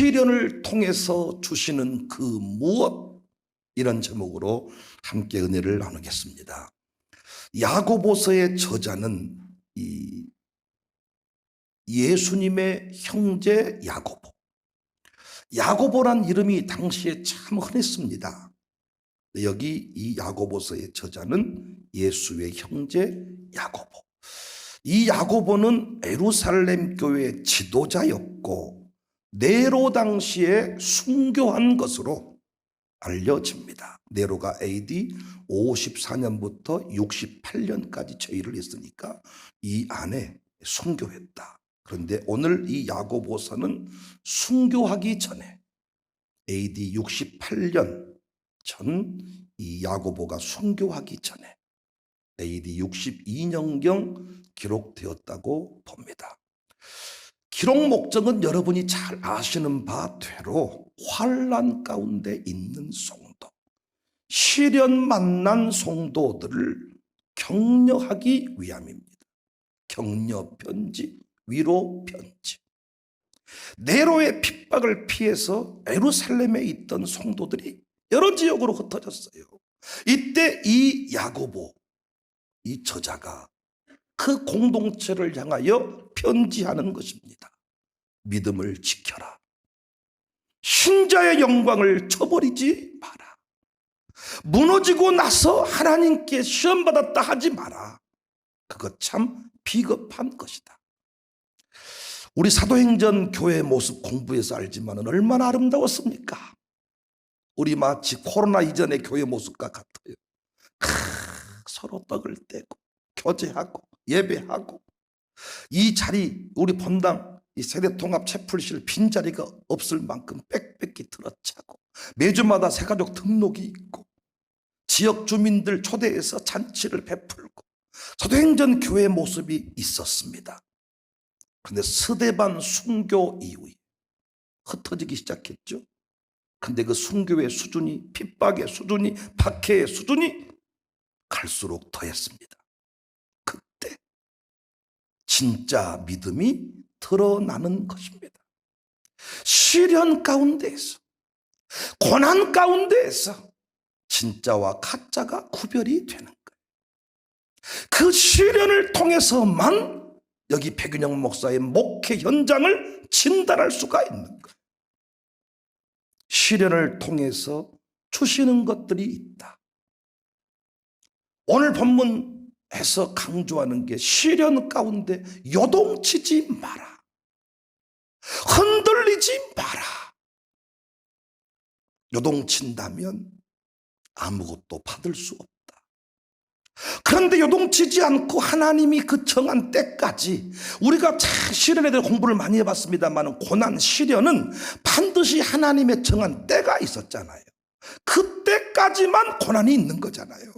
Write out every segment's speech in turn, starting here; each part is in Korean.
시련을 통해서 주시는 그 무엇, 이런 제목으로 함께 은혜를 나누겠습니다. 야고보서의 저자는 이 예수님의 형제 야고보. 야고보란 이름이 당시에 참 흔했습니다. 여기 이 야고보서의 저자는 예수의 형제 야고보. 이 야고보는 예루살렘 교회 지도자였고 네로 당시에 순교한 것으로 알려집니다. 네로가 AD 54년부터 68년까지 저위를 했으니까 이 안에 순교했다. 그런데 오늘 이 야고보서는 순교하기 전에 AD 68년 전 이 야고보가 순교하기 전에 AD 62년경 기록되었다고 봅니다. 기록 목적은 여러분이 잘 아시는 바대로 환난 가운데 있는 성도, 시련 만난 성도들을 격려하기 위함입니다. 격려 편지, 위로 편지. 네로의 핍박을 피해서 예루살렘에 있던 성도들이 여러 지역으로 흩어졌어요. 이때 이 야고보, 이 저자가 그 공동체를 향하여 편지하는 것입니다. 믿음을 지켜라. 신자의 영광을 저버리지 마라. 무너지고 나서 하나님께 시험받았다 하지 마라. 그것 참 비겁한 것이다. 우리 사도행전 교회 모습 공부해서 알지만 얼마나 아름다웠습니까? 우리 마치 코로나 이전의 교회 모습과 같아요. 서로 떡을 떼고 교제하고 예배하고, 이 자리 우리 본당 이 세대통합 채플실 빈자리가 없을 만큼 빽빽히 들어차고, 매주마다 새가족 등록이 있고, 지역 주민들 초대해서 잔치를 베풀고, 사도행전 교회 모습이 있었습니다. 그런데 스데반 순교 이후에 흩어지기 시작했죠. 근데 그 순교의 수준이, 핍박의 수준이, 박해의 수준이 갈수록 더했습니다. 그때 진짜 믿음이 드러나는 것입니다. 시련 가운데에서, 고난 가운데에서 진짜와 가짜가 구별이 되는 거예요. 그 시련을 통해서만 여기 백윤영 목사의 목회 현장을 진단할 수가 있는 거예요. 시련을 통해서 주시는 것들이 있다. 오늘 본문에서 강조하는 게 시련 가운데 요동치지 마라. 흔들리지 마라. 요동친다면 아무것도 받을 수 없다. 그런데 요동치지 않고 하나님이 그 정한 때까지, 우리가 시련에 대해 공부를 많이 해봤습니다만 고난, 시련은 반드시 하나님의 정한 때가 있었잖아요. 그때까지만 고난이 있는 거잖아요.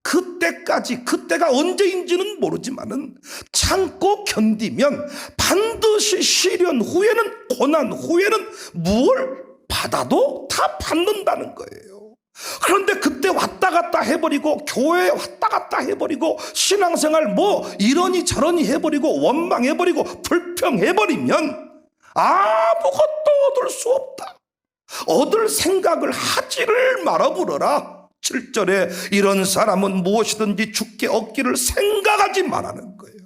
그때까지, 그때가 언제인지는 모르지만은 참고 견디면 반드시 시련 후에는, 고난 후에는 뭘 받아도 다 받는다는 거예요. 그런데 그때 왔다 갔다 해버리고, 교회에 왔다 갔다 해버리고, 신앙생활 뭐 이러니 저러니 해버리고, 원망해버리고, 불평해버리면 아무것도 얻을 수 없다. 얻을 생각을 하지를 말아버려라. 7절에 이런 사람은 무엇이든지 주께 얻기를 생각하지 말라는 거예요.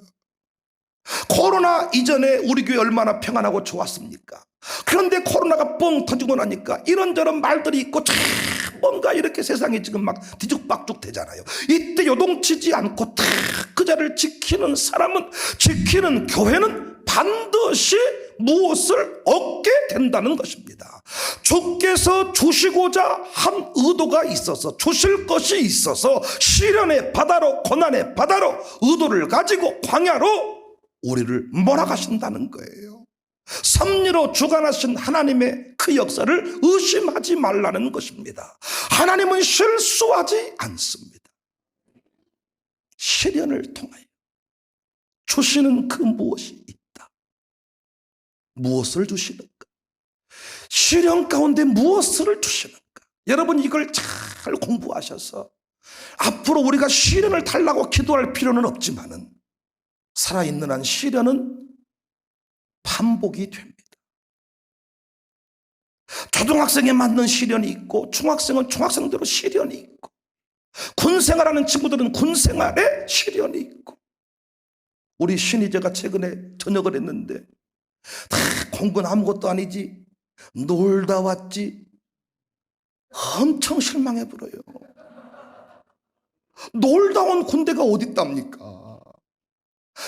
코로나 이전에 우리 교회 얼마나 평안하고 좋았습니까? 그런데 코로나가 뻥 터지고 나니까 이런저런 말들이 있고 참 뭔가 이렇게 세상이 지금 막 뒤죽박죽 되잖아요. 이때 요동치지 않고 탁 그 자리를 지키는 사람은, 지키는 교회는 반드시 무엇을 얻게 된다는 것입니다. 주께서 주시고자 한 의도가 있어서, 주실 것이 있어서 시련의 바다로, 고난의 바다로 의도를 가지고 광야로 우리를 몰아가신다는 거예요. 섭리로 주관하신 하나님의 그 역사를 의심하지 말라는 것입니다. 하나님은 실수하지 않습니다. 시련을 통하여 주시는 그 무엇이 있다. 무엇을 주시는가? 시련 가운데 무엇을 주시는가? 여러분 이걸 잘 공부하셔서 앞으로 우리가 시련을 달라고 기도할 필요는 없지만은 살아있는 한 시련은 반복이 됩니다. 초등학생에 맞는 시련이 있고, 중학생은 중학생대로 시련이 있고, 군생활하는 친구들은 군생활에 시련이 있고. 우리 신희재가 최근에 전역을 했는데 다 공군 아무것도 아니지, 놀다 왔지, 엄청 실망해버려요. 놀다 온 군대가 어딨답니까?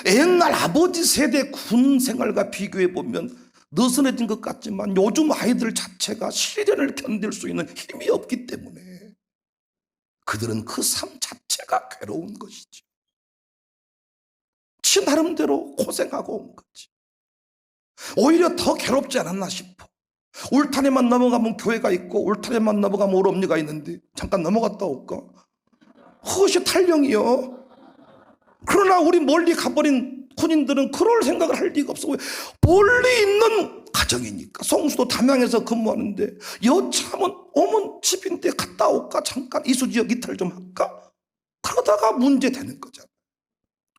옛날 아버지 세대 군 생활과 비교해보면 느슨해진 것 같지만 요즘 아이들 자체가 시련을 견딜 수 있는 힘이 없기 때문에 그들은 그 삶 자체가 괴로운 것이죠. 지 나름대로 고생하고 온 거지. 오히려 더 괴롭지 않았나 싶어. 울타리만 넘어가면 교회가 있고, 울타리만 넘어가면 오름리가 있는데 잠깐 넘어갔다 올까? 그것이 탈령이요. 그러나 우리 멀리 가버린 군인들은 그럴 생각을 할 리가 없어. 멀리 있는 가정이니까. 성수도 담양에서 근무하는데 여차하면 오면 집인데 갔다 올까? 잠깐 이수지역 이탈 좀 할까? 그러다가 문제 되는 거잖아.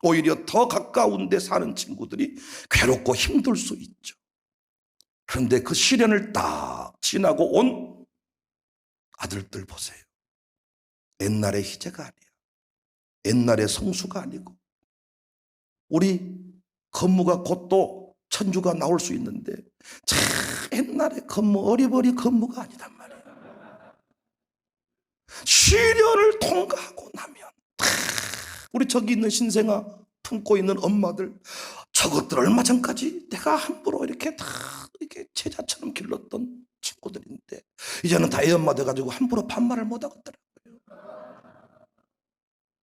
오히려 더 가까운 데 사는 친구들이 괴롭고 힘들 수 있죠. 그런데 그 시련을 딱 지나고 온 아들들 보세요. 옛날의 희재가 아니야. 옛날의 성수가 아니고, 우리 건무가 곧 또 천주가 나올 수 있는데 참 옛날에 건무, 어리버리 건무가 아니단 말이야. 시련을 통과하고 나면 우리 저기 있는 신생아 품고 있는 엄마들, 저것들 얼마 전까지 내가 함부로 이렇게 다 이렇게 제자처럼 길렀던 친구들인데 이제는 다 애 엄마 돼가지고 함부로 반말을 못 하겠더라고요.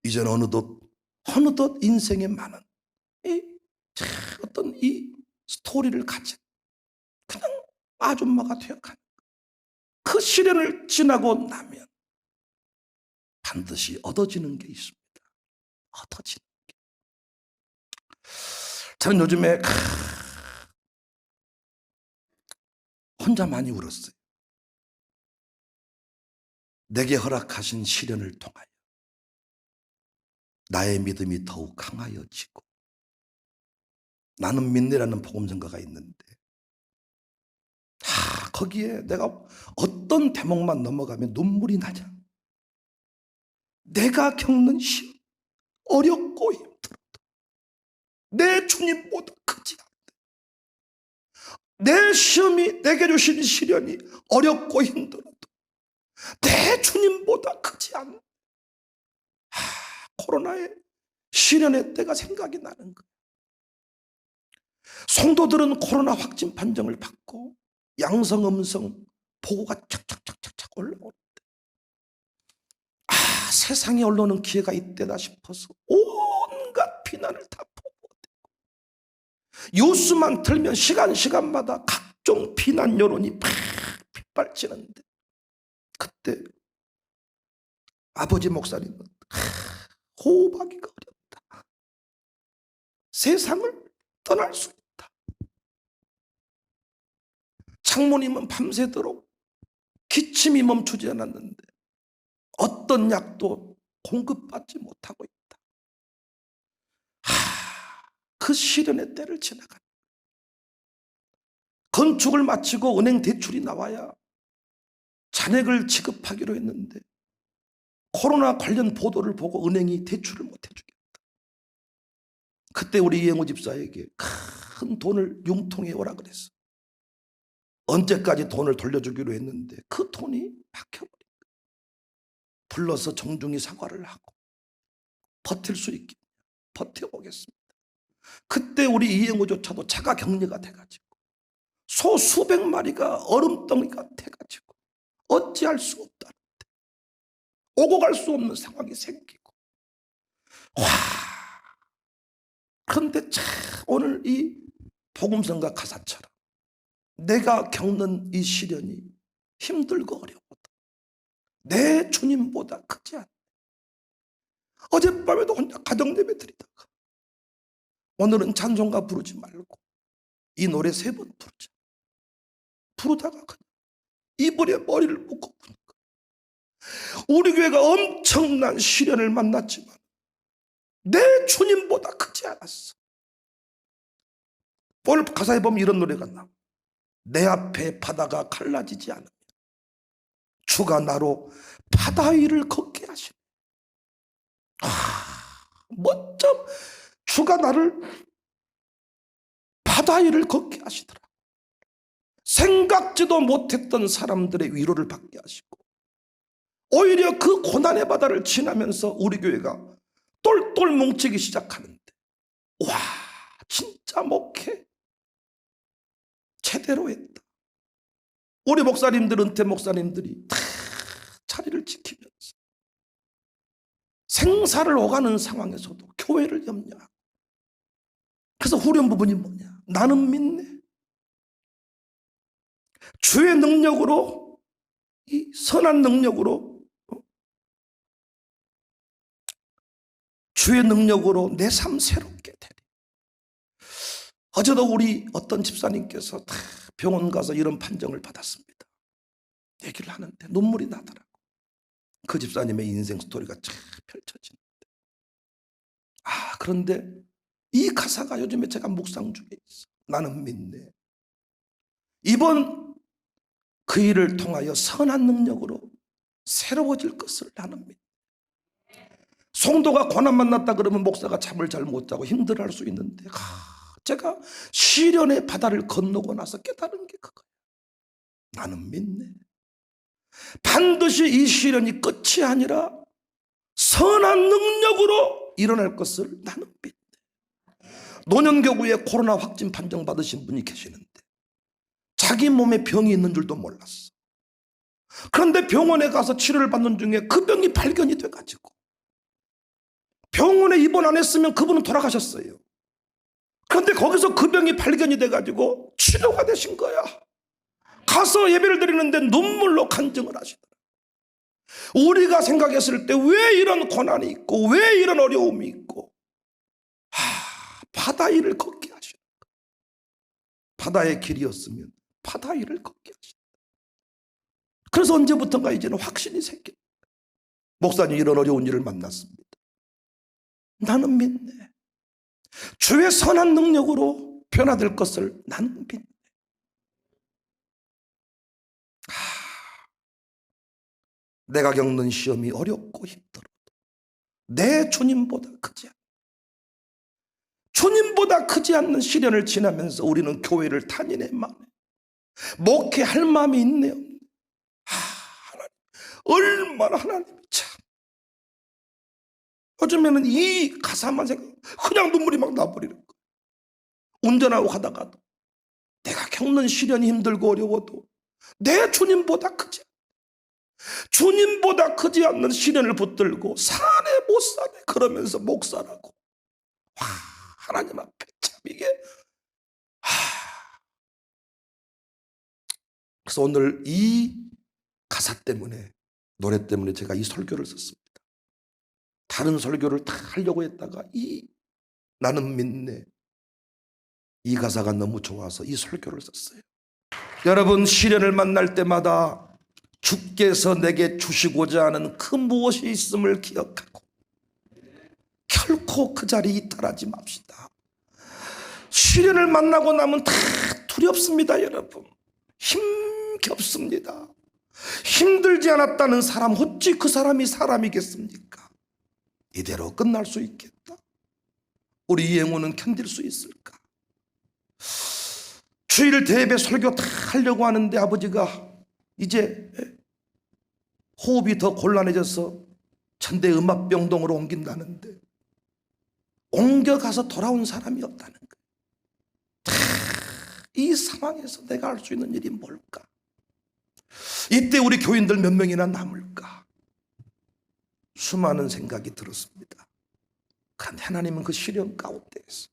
이제는 어느덧 인생에 많은 어떤 이 스토리를 가진 그냥 아줌마가 되어가는, 그 시련을 지나고 나면 반드시 얻어지는 게 있습니다. 얻어지는 게. 저는 요즘에 혼자 많이 울었어요. 내게 허락하신 시련을 통하여 나의 믿음이 더욱 강하여지고, 나는 믿네라는 복음전가가 있는데 거기에 내가 어떤 대목만 넘어가면 눈물이 나냐. 내가 겪는 시험, 어렵고 힘들어도 내 주님보다 크지 않대. 내 시험이, 내게 주신 시련이 어렵고 힘들어도 내 주님보다 크지 않네. 코로나의 시련의 때가 생각이 나는 거예요. 성도들은 코로나 확진 판정을 받고 양성, 음성 보고가 착착착착 올라오는데 세상의 언론은 기회가 있대다 싶어서 온갖 비난을 다 퍼부어대고, 뉴스만 틀면 시간마다 각종 비난 여론이 팍 빗발치는데, 그때 아버지 목사님은 호흡하기가 어렵다. 세상을 떠날 수 있다. 장모님은 밤새도록 기침이 멈추지 않았는데 어떤 약도 공급받지 못하고 있다. 그 시련의 때를 지나간, 건축을 마치고 은행 대출이 나와야 잔액을 지급하기로 했는데 코로나 관련 보도를 보고 은행이 대출을 못 해주겠다. 그때 우리 이행호 집사에게 큰 돈을 융통해 오라 그랬어. 언제까지 돈을 돌려주기로 했는데 그 돈이 막혀버린 거야. 불러서 정중히 사과를 하고 버틸 수 있게 버텨보겠습니다. 그때 우리 이행호조차도 자가 격리가 돼가지고 소 수백 마리가 얼음덩이가 돼가지고 어찌할 수 없다는데 오고 갈 수 없는 상황이 생기고, 그런데 참 오늘 이 복음성가 가사처럼 내가 겪는 이 시련이 힘들고 어려워도 내 주님보다 크지 않네. 어젯밤에도 혼자 가정예배 드리다가 오늘은 찬송가 부르지 말고 이 노래 3번 부르자. 부르다가 그냥 이불에 머리를 묶고 부니까 우리 교회가 엄청난 시련을 만났지만 내 주님보다 크지 않았어. 오늘 가사에 보면 이런 노래가 나와. 내 앞에 바다가 갈라지지 않으면 주가 나로 바다 위를 걷게 하시네. 멋져. 주가 나를 바다 위를 걷게 하시더라. 생각지도 못했던 사람들의 위로를 받게 하시고, 오히려 그 고난의 바다를 지나면서 우리 교회가 똘똘 뭉치기 시작하는데, 와, 진짜 목회 제대로 했다. 우리 목사님들, 은퇴 목사님들이 다 자리를 지키면서 생사를 오가는 상황에서도 교회를 염려하고, 그래서 후렴 부분이 뭐냐? 나는 믿네. 주의 능력으로, 이 선한 능력으로, 주의 능력으로 내 삶 새롭게 되리. 어제도 우리 어떤 집사님께서 다 병원 가서 이런 판정을 받았습니다. 얘기를 하는데 눈물이 나더라고. 그 집사님의 인생 스토리가 쫙 펼쳐지는데, 그런데 이 가사가 요즘에 제가 묵상 중에 있어. 나는 믿네. 이번 그 일을 통하여 선한 능력으로 새로워질 것을 나는 믿네. 성도가 고난 만났다 그러면 목사가 잠을 잘 못 자고 힘들어할 수 있는데, 제가 시련의 바다를 건너고 나서 깨달은 게 그거야. 나는 믿네. 반드시 이 시련이 끝이 아니라 선한 능력으로 일어날 것을 나는 믿네. 노년교구에 코로나 확진 판정 받으신 분이 계시는데 자기 몸에 병이 있는 줄도 몰랐어. 그런데 병원에 가서 치료를 받는 중에 그 병이 발견이 돼가지고 병원에 입원 안 했으면 그분은 돌아가셨어요. 그런데 거기서 그 병이 발견이 돼가지고 치료가 되신 거야. 가서 예배를 드리는데 눈물로 간증을 하시더라. 우리가 생각했을 때 왜 이런 고난이 있고 왜 이런 어려움이 있고, 바다 위를 걷게 하시는 거야. 바다의 길이었으면 바다 위를 걷게 하시는 거야. 그래서 언제부턴가 이제는 확신이 생겨. 목사님 이런 어려운 일을 만났습니다. 나는 믿네. 주의 선한 능력으로 변화될 것을 나는 믿네. 내가 겪는 시험이 어렵고 힘들어도 내 주님보다 크지 않는 시련을 지나면서 우리는 교회를 다니네 마음에 목회할 마음이 있네요. 하나님, 얼마나 하나님이 참. 요즘에는 이 가사만 생각, 그냥 눈물이 막 나버리는 거예요. 운전하고 가다가도 내가 겪는 시련이 힘들고 어려워도 내 주님보다 크지 않는 시련을 붙들고 사네 못 사네 그러면서 목사라고. 하나님 앞에 참 이게. 그래서 오늘 이 가사 때문에, 노래 때문에 제가 이 설교를 썼습니다. 다른 설교를 다 하려고 했다가 이 나는 믿네, 이 가사가 너무 좋아서 이 설교를 썼어요. 여러분, 시련을 만날 때마다 주께서 내게 주시고자 하는 그 무엇이 있음을 기억하고 결코 그 자리에 이탈하지 맙시다. 시련을 만나고 나면 다 두렵습니다. 여러분, 힘겹습니다. 힘들지 않았다는 사람 어찌 그 사람이 사람이겠습니까? 이대로 끝날 수 있겠다? 우리 이 영혼은 견딜 수 있을까? 주일 대예배 설교 다 하려고 하는데 아버지가 이제 호흡이 더 곤란해져서 천대 음압병동으로 옮긴다는데 옮겨가서 돌아온 사람이 없다는 거예요. 이 상황에서 내가 할 수 있는 일이 뭘까? 이때 우리 교인들 몇 명이나 남을까? 수많은 생각이 들었습니다. 그런데 하나님은 그 시련 가운데에서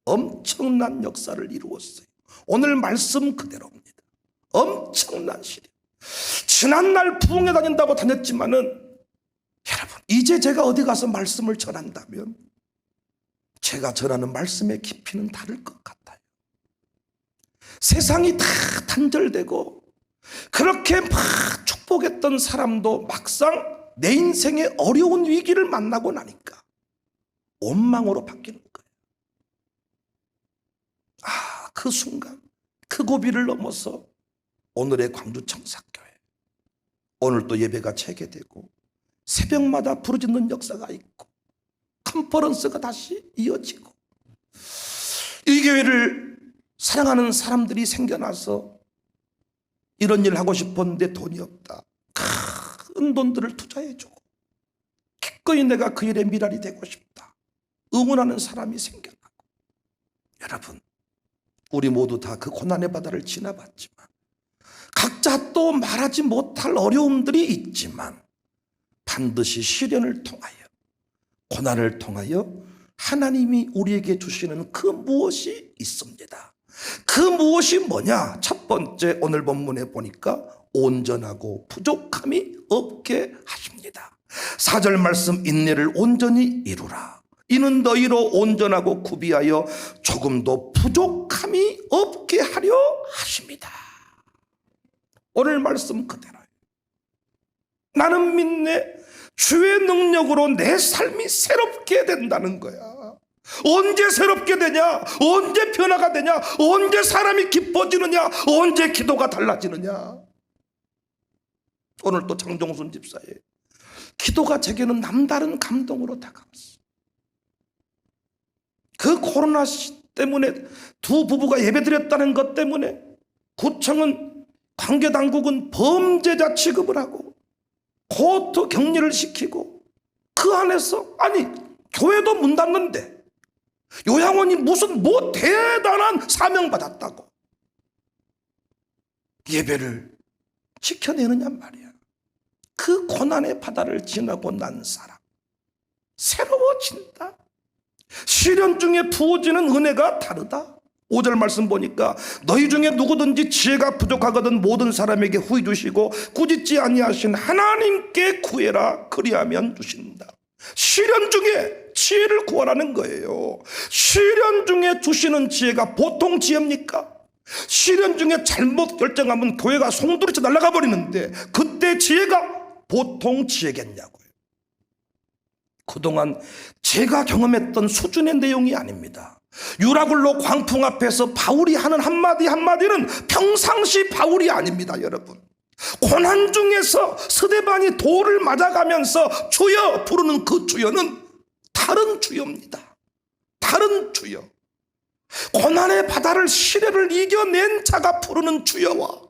엄청난 역사를 이루었어요. 오늘 말씀 그대로입니다. 엄청난 시련. 지난날 부흥회 다닌다고 다녔지만은 여러분, 이제 제가 어디 가서 말씀을 전한다면 제가 전하는 말씀의 깊이는 다를 것 같아요. 세상이 다 단절되고 그렇게 막 축복했던 사람도 막상 내 인생의 어려운 위기를 만나고 나니까 원망으로 바뀌는 거예요. 그 순간 그 고비를 넘어서 오늘의 광주 청사교회, 오늘 또 예배가 재개되고 새벽마다 부르짖는 역사가 있고 컨퍼런스가 다시 이어지고 이 교회를 사랑하는 사람들이 생겨나서 이런 일을 하고 싶었는데 돈이 없다. 큰 돈들을 투자해주고 기꺼이 내가 그 일에 미랄이 되고 싶다. 응원하는 사람이 생겨나고 여러분 우리 모두 다 그 고난의 바다를 지나봤지만 각자 또 말하지 못할 어려움들이 있지만 반드시 시련을 통하여 고난을 통하여 하나님이 우리에게 주시는 그 무엇이 있습니다. 그 무엇이 뭐냐? 첫 번째 오늘 본문에 보니까 온전하고 부족함이 없게 하십니다. 4절 말씀 인내를 온전히 이루라. 이는 너희로 온전하고 구비하여 조금도 부족함이 없게 하려 하십니다. 오늘 말씀 그대로예요. 나는 믿네. 주의 능력으로 내 삶이 새롭게 된다는 거야. 언제 새롭게 되냐? 언제 변화가 되냐? 언제 사람이 기뻐지느냐? 언제 기도가 달라지느냐? 오늘 또 장종순 집사의 기도가 제게는 남다른 감동으로 다가왔어. 그 코로나 때문에 두 부부가 예배드렸다는 것 때문에 구청은 관계당국은 범죄자 취급을 하고 코트 격리를 시키고 그 안에서 아니 교회도 문 닫는데 요양원이 무슨 뭐 대단한 사명 받았다고 예배를 지켜내느냔 말이야. 그 고난의 바다를 지나고 난 사람 새로워진다. 시련 중에 부어지는 은혜가 다르다. 5절 말씀 보니까 너희 중에 누구든지 지혜가 부족하거든 모든 사람에게 후히 주시고 꾸짖지 아니하신 하나님께 구해라 그리하면 주신다. 시련 중에 지혜를 구하라는 거예요. 시련 중에 주시는 지혜가 보통 지혜입니까? 시련 중에 잘못 결정하면 교회가 송두리째 날아가 버리는데 그때 지혜가 보통 지혜겠냐고요. 그동안 제가 경험했던 수준의 내용이 아닙니다. 유라굴로 광풍 앞에서 바울이 하는 한마디 한마디는 평상시 바울이 아닙니다. 여러분 고난 중에서 스데반이 돌을 맞아가면서 주여 부르는 그 주여는 다른 주여입니다. 다른 주여. 고난의 바다를 시련을 이겨낸 자가 부르는 주여와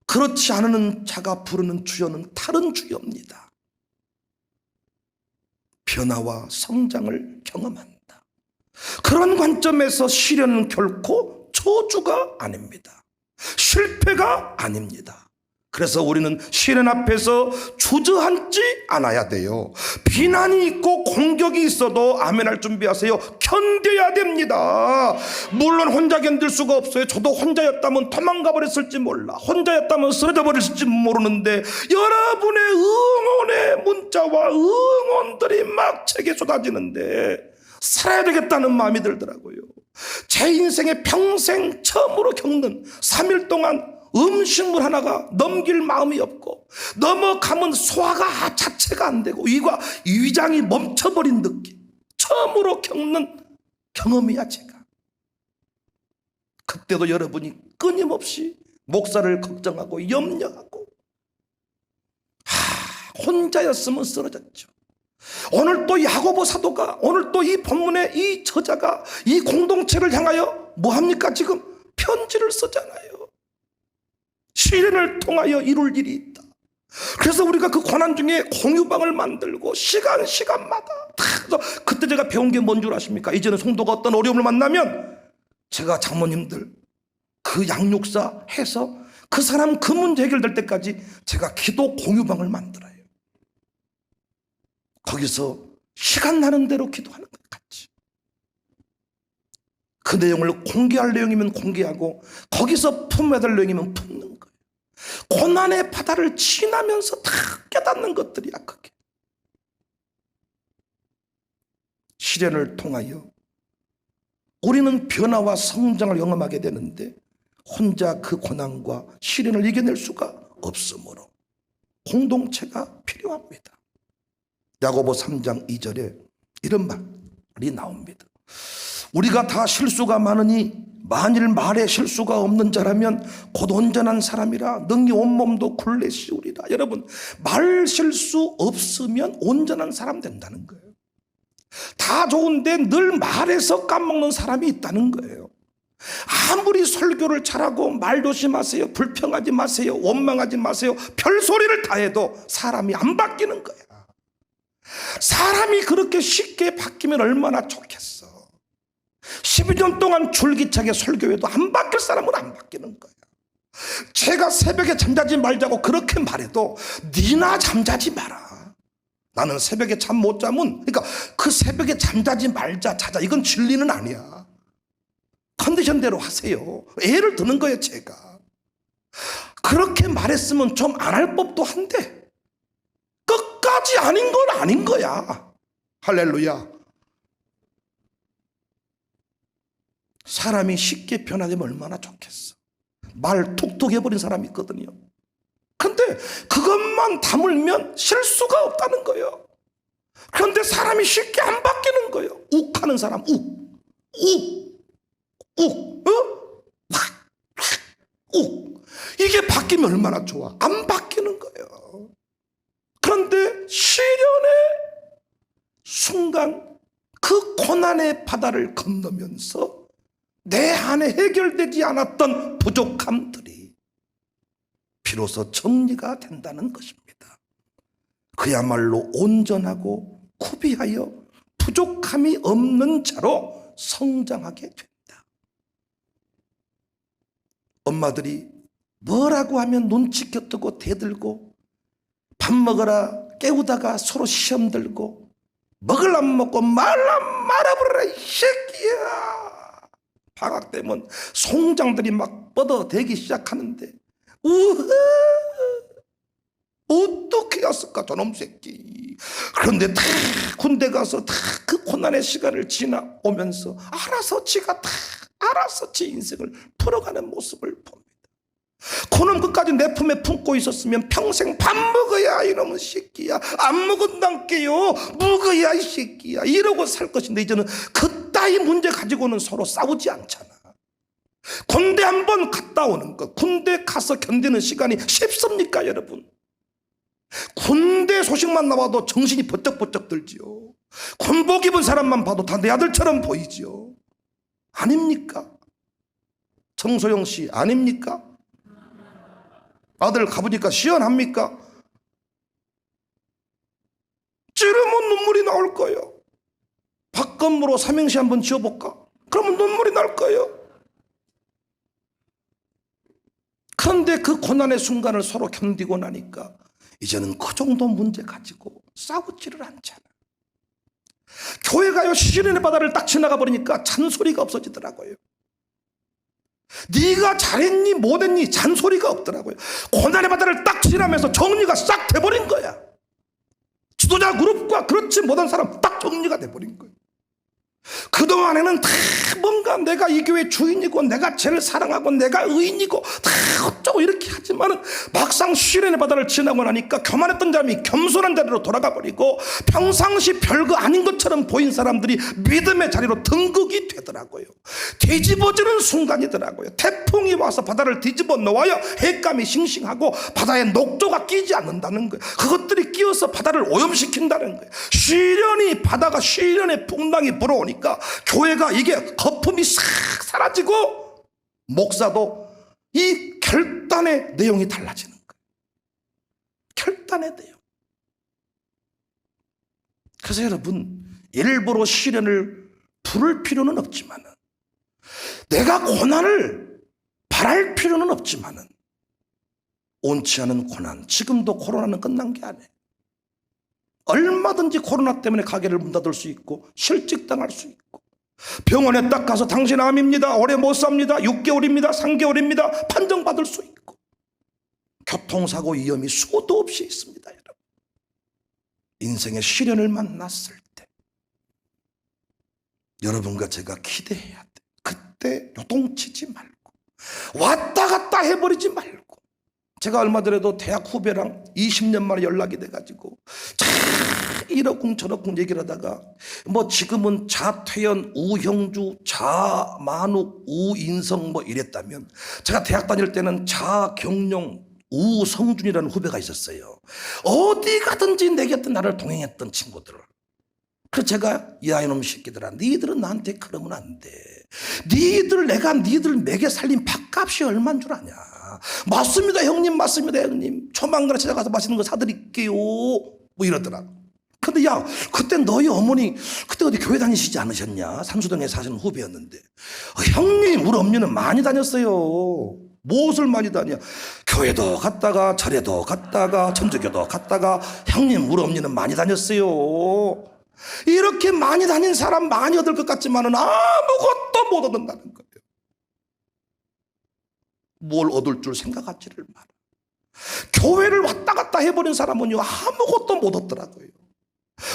그렇지 않은 자가 부르는 주여는 다른 주여입니다. 변화와 성장을 경험한다. 그런 관점에서 시련은 결코 저주가 아닙니다. 실패가 아닙니다. 그래서 우리는 시련 앞에서 주저앉지 않아야 돼요. 비난이 있고 공격이 있어도 아멘할 준비하세요. 견뎌야 됩니다. 물론 혼자 견딜 수가 없어요. 저도 혼자였다면 도망가 버렸을지 몰라. 혼자였다면 쓰러져 버렸을지 모르는데 여러분의 응원의 문자와 응원들이 막 제게 쏟아지는데 살아야 되겠다는 마음이 들더라고요. 제 인생에 평생 처음으로 겪는 3일 동안 음식물 하나가 넘길 마음이 없고 넘어가면 소화가 자체가 안 되고 위장이 멈춰버린 느낌 처음으로 겪는 경험이야 제가. 그때도 여러분이 끊임없이 목사를 걱정하고 염려하고 혼자였으면 쓰러졌죠. 오늘 또 야고보 사도가 오늘 또 이 본문의 이 저자가 이 공동체를 향하여 뭐합니까? 지금 편지를 쓰잖아요. 시련을 통하여 이룰 일이 있다. 그래서 우리가 그 고난 중에 공유방을 만들고 시간마다 그때 제가 배운 게 뭔 줄 아십니까? 이제는 성도가 어떤 어려움을 만나면 제가 장모님들 그 양육사 해서 그 사람 그 문제 해결될 때까지 제가 기도 공유방을 만들어요. 거기서 시간 나는 대로 기도하는 것 같이 그 내용을 공개할 내용이면 공개하고 거기서 품어야 될 내용이면 품는 거예요. 고난의 바다를 지나면서 다 깨닫는 것들이야. 그게 시련을 통하여 우리는 변화와 성장을 경험하게 되는데 혼자 그 고난과 시련을 이겨낼 수가 없으므로 공동체가 필요합니다. 야고보 3장 2절에 이런 말이 나옵니다. 우리가 다 실수가 많으니 만일 말에 실수가 없는 자라면 곧 온전한 사람이라 능히 온몸도 굴레 씌우리라. 여러분, 말 실수 없으면 온전한 사람 된다는 거예요. 다 좋은데 늘 말해서 까먹는 사람이 있다는 거예요. 아무리 설교를 잘하고 말 조심하세요, 불평하지 마세요, 원망하지 마세요, 별소리를 다 해도 사람이 안 바뀌는 거야. 사람이 그렇게 쉽게 바뀌면 얼마나 좋겠어. 12년 동안 줄기차게 설교해도 안 바뀔 사람은 안 바뀌는 거야. 제가 새벽에 잠자지 말자고 그렇게 말해도 니나 잠자지 마라. 나는 새벽에 잠 못 자면, 그러니까 그 새벽에 잠자지 말자 자자 이건 진리는 아니야. 컨디션대로 하세요. 예를 드는 거예요. 제가 그렇게 말했으면 좀 안 할 법도 한데 끝까지 아닌 건 아닌 거야. 할렐루야. 사람이 쉽게 변화되면 얼마나 좋겠어. 말 툭툭 해버린 사람이 있거든요. 근데 그것만 다물면 실수가 없다는 거예요. 그런데 사람이 쉽게 안 바뀌는 거예요. 욱하는 사람, 이게 바뀌면 얼마나 좋아. 안 바뀌는 거예요. 그런데 시련의 순간 그 고난의 바다를 건너면서 내 안에 해결되지 않았던 부족함들이 비로소 정리가 된다는 것입니다. 그야말로 온전하고 구비하여 부족함이 없는 자로 성장하게 된다. 엄마들이 뭐라고 하면 눈치 껴뜨고 대들고 밥 먹으라 깨우다가 서로 시험 들고 먹을 안 먹고 말아버려라 이 새끼야. 방학 되면 송장들이 막 뻗어대기 시작하는데 어떻게 했을까 저놈 새끼. 그런데 다 군대 가서 다 그 고난의 시간을 지나오면서 알아서 지가 다 알아서 지 인생을 풀어가는 모습을 봅니다. 그놈 끝까지 내 품에 품고 있었으면 평생 밥 먹어야 이놈의 새끼야, 안 먹은단께요, 먹어야 이 새끼야 이러고 살 것인데 이제는 그따위 문제 가지고는 서로 싸우지 않잖아. 군대 한번 갔다 오는 것, 군대 가서 견디는 시간이 쉽습니까 여러분? 군대 소식만 나와도 정신이 번쩍번쩍 들지요. 군복 입은 사람만 봐도 다 내 아들처럼 보이지요. 아닙니까? 정소영 씨 아닙니까? 아들 가보니까 시원합니까? 찌르면 눈물이 나올 거예요. 박건무로 삼행시 한번 지어볼까? 그러면 눈물이 날 거예요. 그런데 그 고난의 순간을 서로 견디고 나니까 이제는 그 정도 문제 가지고 싸우지를 않잖아. 교회가요 시련의 바다를 딱 지나가 버리니까 잔소리가 없어지더라고요. 네가 잘했니 못했니 잔소리가 없더라고요. 고난의 바다를 딱 지나면서 정리가 싹 돼버린 거야. 지도자 그룹과 그렇지 못한 사람 딱 정리가 돼버린 거예요. 그동안에는 다 뭔가 내가 이 교회 주인이고 내가 제일 사랑하고 내가 의인이고 다 어쩌고 이렇게 하지만은 막상 시련의 바다를 지나고 나니까 교만했던 사람이 겸손한 자리로 돌아가 버리고 평상시 별거 아닌 것처럼 보인 사람들이 믿음의 자리로 등극이 되더라고요. 뒤집어지는 순간이더라고요. 태풍이 와서 바다를 뒤집어 놓아야 해감이 싱싱하고 바다에 녹조가 끼지 않는다는 거예요. 그것들이 끼어서 바다를 오염시킨다는 거예요. 시련이 바다가 시련의 풍랑이 불어오니까 교회가 이게 거품이 싹 사라지고 목사도 이 결단의 내용이 달라지는 거예요. 결단의 내용. 그래서 여러분 일부러 시련을 부를 필요는 없지만은 내가 고난을 바랄 필요는 없지만은 온치 않은 고난, 지금도 코로나는 끝난 게 아니에요. 얼마든지 코로나 때문에 가게를 문 닫을 수 있고 실직당할 수 있고 병원에 딱 가서 당신 암입니다, 오래 못 삽니다, 6개월입니다, 3개월입니다 판정받을 수 있고 교통사고 위험이 수도 없이 있습니다. 여러분 인생의 시련을 만났을 때 여러분과 제가 기대해야 돼. 그때 요동치지 말고 왔다 갔다 해버리지 말고. 제가 얼마 전에도 대학 후배랑 20년 만에 연락이 돼가지고 참 이러쿵 저러쿵 얘기를 하다가 뭐 지금은 자퇴연, 우형주, 자만욱, 우인성 뭐 이랬다면, 제가 대학 다닐 때는 자경룡, 우성준이라는 후배가 있었어요. 어디 가든지 내 곁에 나를 동행했던 친구들. 그래서 제가 야 이놈 새끼들아, 니들은 나한테 그러면 안 돼. 내가 니들 먹여 살린 밥값이 얼만 줄 아냐. 맞습니다 형님, 맞습니다 형님, 조만간에 찾아가서 맛있는 거 사드릴게요 뭐 이러더라. 근데 야, 그때 너희 어머니 그때 어디 교회 다니시지 않으셨냐? 산수동에 사시는 후배였는데. 형님, 우리 엄니는 많이 다녔어요. 무엇을 많이 다녀? 교회도 갔다가 절에도 갔다가 천주교도 갔다가. 형님, 우리 엄니는 많이 다녔어요. 이렇게 많이 다닌 사람 많이 얻을 것 같지만은 아무것도 못 얻는다는 거예요. 뭘 얻을 줄 생각하지를 마라. 교회를 왔다 갔다 해버린 사람은요, 아무것도 못 얻더라고요.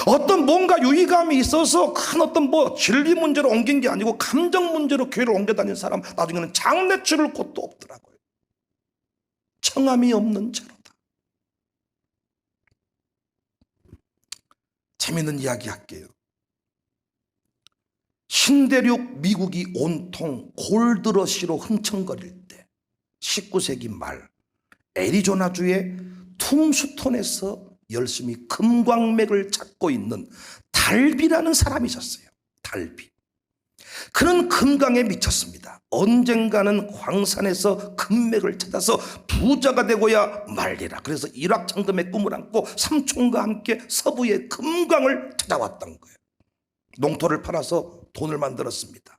어떤 뭔가 유의감이 있어서 큰 어떤 뭐 진리 문제로 옮긴 게 아니고 감정 문제로 교회를 옮겨 다닌 사람, 나중에는 장래 치를 곳도 없더라고요. 청함이 없는 채로다. 재밌는 이야기 할게요. 신대륙 미국이 온통 골드러시로 흥청거릴 때 19세기 말 애리조나주의 툼스톤에서 열심히 금광맥을 찾고 있는 달비라는 사람이 있었어요. 달비. 그는 금강에 미쳤습니다. 언젠가는 광산에서 금맥을 찾아서 부자가 되고야 말리라. 그래서 일확천금의 꿈을 안고 삼촌과 함께 서부의 금광을 찾아왔던 거예요. 농토를 팔아서 돈을 만들었습니다.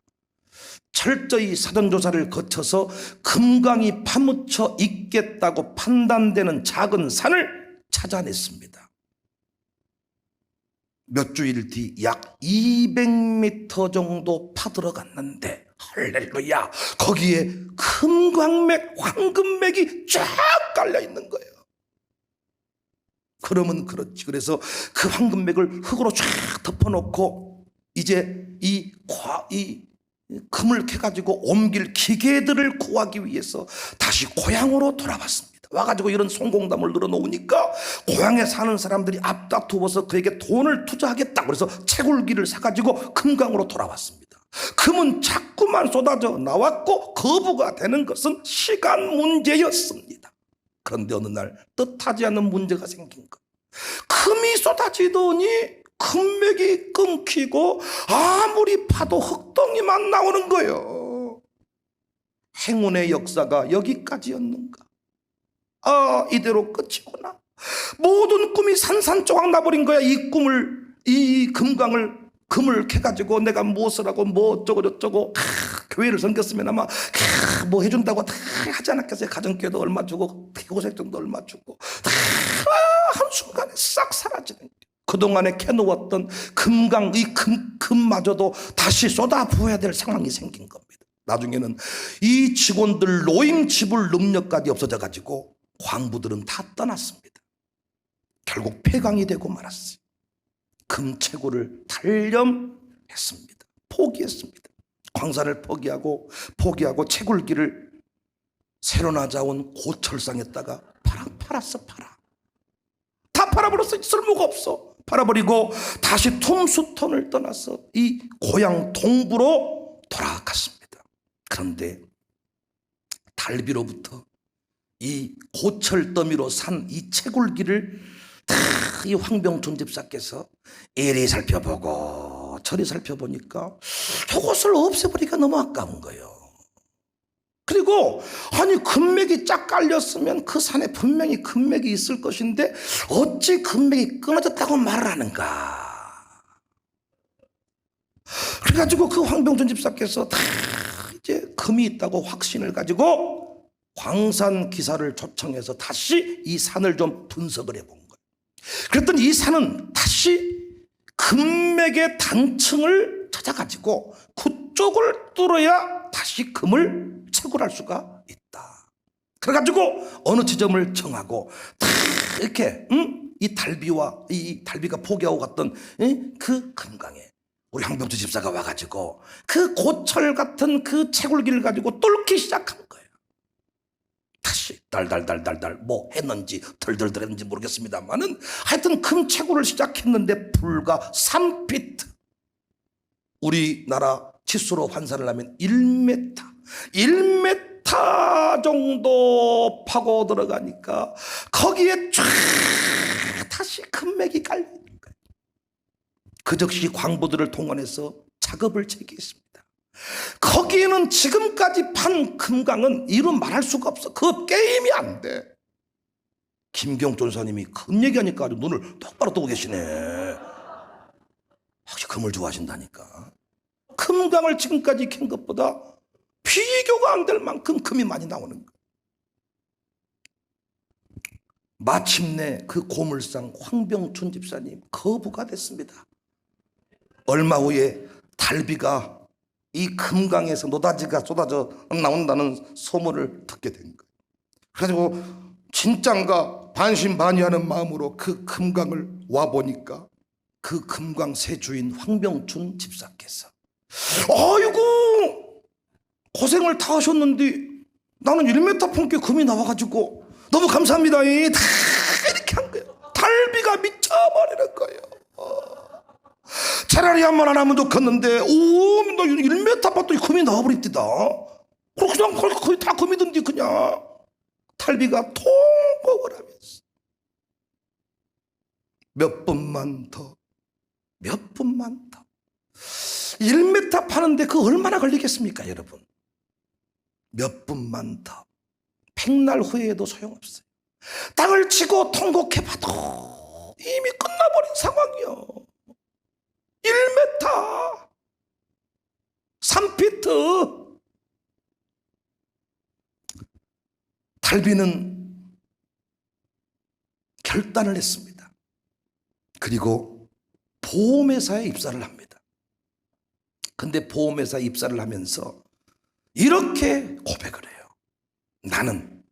철저히 사전조사를 거쳐서 금광이 파묻혀 있겠다고 판단되는 작은 산을 찾아냈습니다. 몇 주일 뒤 약 200m 정도 파들어갔는데 할렐루야, 거기에 금광맥, 황금맥이 쫙 깔려 있는 거예요. 그러면 그렇지. 그래서 그 황금맥을 흙으로 쫙 덮어놓고 이제 이 금을 캐가지고 옮길 기계들을 구하기 위해서 다시 고향으로 돌아왔습니다. 와가지고 이런 송공담을 늘어놓으니까 고향에 사는 사람들이 앞다투어서 그에게 돈을 투자하겠다. 그래서 채굴기를 사가지고 금강으로 돌아왔습니다. 금은 자꾸만 쏟아져 나왔고 거부가 되는 것은 시간 문제였습니다. 그런데 어느 날 뜻하지 않은 문제가 생긴 것. 금이 쏟아지더니 금맥이 끊기고 아무리 파도 흙덩이만 나오는 거예요. 행운의 역사가 여기까지였는가? 이대로 끝이구나. 모든 꿈이 산산조각 나버린 거야. 이 금을 캐가지고 내가 무엇을 하고 뭐 어쩌고 저쩌고 교회를 섬겼으면 아마 뭐 해준다고 다 하지 않았겠어요. 가정교회도 얼마 주고 기고sek정도 얼마 주고 한순간에 싹 사라지는 거예요. 그동안에 캐놓았던 금강, 이 금마저도 다시 쏟아 부어야 될 상황이 생긴 겁니다. 나중에는 이 직원들 노임 지불 능력까지 없어져 가지고 광부들은 다 떠났습니다. 결국 폐광이 되고 말았어요. 금채굴을 단념했습니다. 포기했습니다. 광산을 포기하고 채굴기를 새로 낮아온 고철상에다가 팔았어. 다 팔아버렸어. 쓸모가 없어. 팔아버리고 다시 툼스톤을 떠나서 이 고향 동부로 돌아갔습니다. 그런데 달비로부터 이 고철 더미로 산 이 채굴기를 다 이 황병춘 집사께서 이리 살펴보고 저리 살펴보니까 저것을 없애버리기가 너무 아까운 거예요. 그리고 아니 금맥이 쫙 깔렸으면 그 산에 분명히 금맥이 있을 것인데 어찌 금맥이 끊어졌다고 말을 하는가. 그래가지고 그 황병준 집사께서 다 이제 금이 있다고 확신을 가지고 광산 기사를 초청해서 다시 이 산을 좀 분석을 해본 거예요. 그랬더니 이 산은 다시 금맥의 단층을 찾아가지고 그쪽을 뚫어야 다시 금을 채굴할 수가 있다. 그래가지고 어느 지점을 정하고 다 이렇게 이 달비가 포기하고 갔던 그 금강에 우리 황병주 집사가 와가지고 그 고철 같은 그 채굴기를 가지고 뚫기 시작한 거예요. 다시 달달달달달 뭐 했는지 덜덜덜 했는지 모르겠습니다만은 하여튼 금채굴을 시작했는데 불과 3피트, 우리나라 치수로 환산을 하면 1m 1m 정도 파고 들어가니까 거기에 쫙 다시 금맥이 깔리는 거예요. 그 즉시 광부들을 동원해서 작업을 재개했습니다. 거기에는 지금까지 판 금강은 이루 말할 수가 없어. 그 게임이 안 돼. 김경존 사님이 금 얘기하니까 아주 눈을 똑바로 뜨고 계시네. 혹시 금을 좋아하신다니까. 금강을 지금까지 캔 것보다 비교가 안 될 만큼 금이 많이 나오는 거예요. 마침내 그 고물상 황병춘 집사님 거부가 됐습니다. 얼마 후에 달비가 이 금강에서 노다지가 쏟아져 나온다는 소문을 듣게 된 거예요. 그래가지고 진짠가 반신반의하는 마음으로 그 금강을 와보니까 그 금강 새 주인 황병춘 집사께서 아이고 고생을 다 하셨는데 나는 1m 품격 금이 나와가지고 너무 감사합니다. 다 이렇게 한 거예요. 달비가 미쳐버리는 거예요. 차라리 한 번 안 하면 좋겠는데 나 1m 봤더니 금이 나와버렸다. 그냥 거의 다 금이던데 그냥. 달비가 통곡을 하면서 몇 분만 더 1m 파는데 그 얼마나 걸리겠습니까 여러분. 몇 분만 더, 백날 후회해도 소용없어요. 땅을 치고 통곡해봐도 이미 끝나버린 상황이요. 1m 3피트. 달비는 결단을 했습니다. 그리고 보험회사에 입사를 합니다. 근데 보험회사에 입사를 하면서 이렇게 고백을 해요. 나는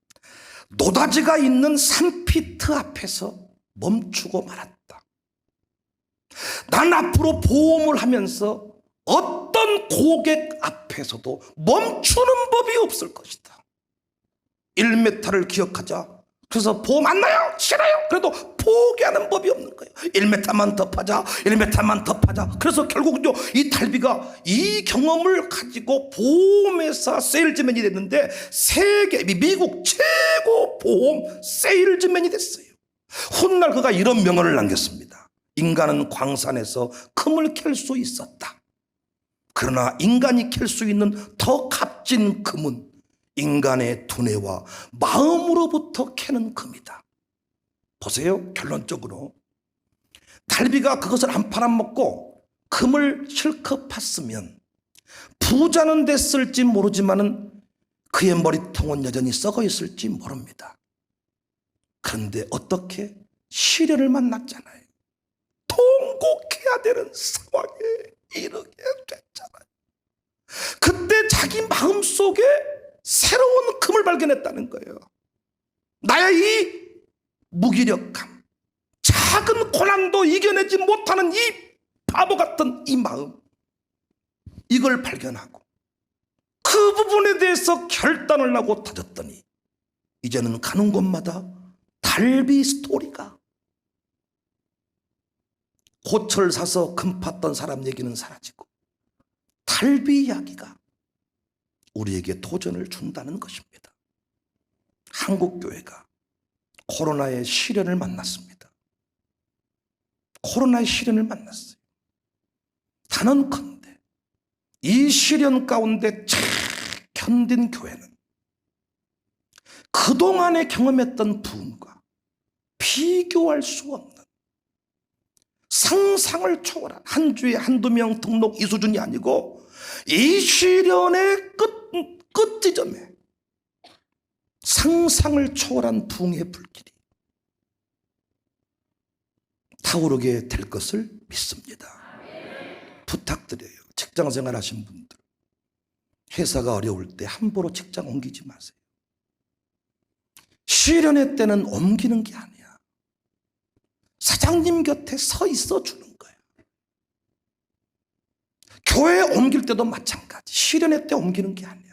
노다지가 있는 3피트 앞에서 멈추고 말았다. 난 앞으로 보험을 하면서 어떤 고객 앞에서도 멈추는 법이 없을 것이다. 1m를 기억하자. 그래서 보험 안 나요? 싫어요. 그래도 포기하는 법이 없는 거예요. 1m만 더 파자, 1m만 더 파자. 그래서 결국은요, 이 달비가 이 경험을 가지고 보험회사 세일즈맨이 됐는데 세계 미국 최고 보험 세일즈맨이 됐어요. 훗날 그가 이런 명언을 남겼습니다. 인간은 광산에서 금을 캘 수 있었다. 그러나 인간이 캘 수 있는 더 값진 금은 인간의 두뇌와 마음으로부터 캐는 금이다. 보세요. 결론적으로 달비가 그것을 안 팔아먹고 금을 실컷 팠으면 부자는 됐을지 모르지만은 그의 머리통은 여전히 썩어 있을지 모릅니다. 그런데 어떻게 시련을 만났잖아요. 통곡해야 되는 상황에 이르게 됐잖아요. 그때 자기 마음속에 새로운 금을 발견했다는 거예요. 나의 이 무기력함, 작은 고난도 이겨내지 못하는 이 바보 같은 이 마음, 이걸 발견하고 그 부분에 대해서 결단을 하고 다졌더니 이제는 가는 곳마다 달비 스토리가, 고철 사서 금 팠던 사람 얘기는 사라지고 달비 이야기가 우리에게 도전을 준다는 것입니다. 한국교회가 코로나의 시련을 만났습니다. 코로나의 시련을 만났어요. 단언컨대 이 시련 가운데 잘 견딘 교회는 그동안에 경험했던 부흥과 비교할 수 없는 상상을 초월한, 한 주에 한두 명 등록 이 수준이 아니고 이 시련의 끝 지점에 상상을 초월한 부흥의 불길이 타오르게 될 것을 믿습니다. 부탁드려요. 직장생활 하신 분들, 회사가 어려울 때 함부로 직장 옮기지 마세요. 시련의 때는 옮기는 게 아니야. 사장님 곁에 서 있어 주는 거야. 교회 옮길 때도 마찬가지. 시련의 때 옮기는 게 아니야.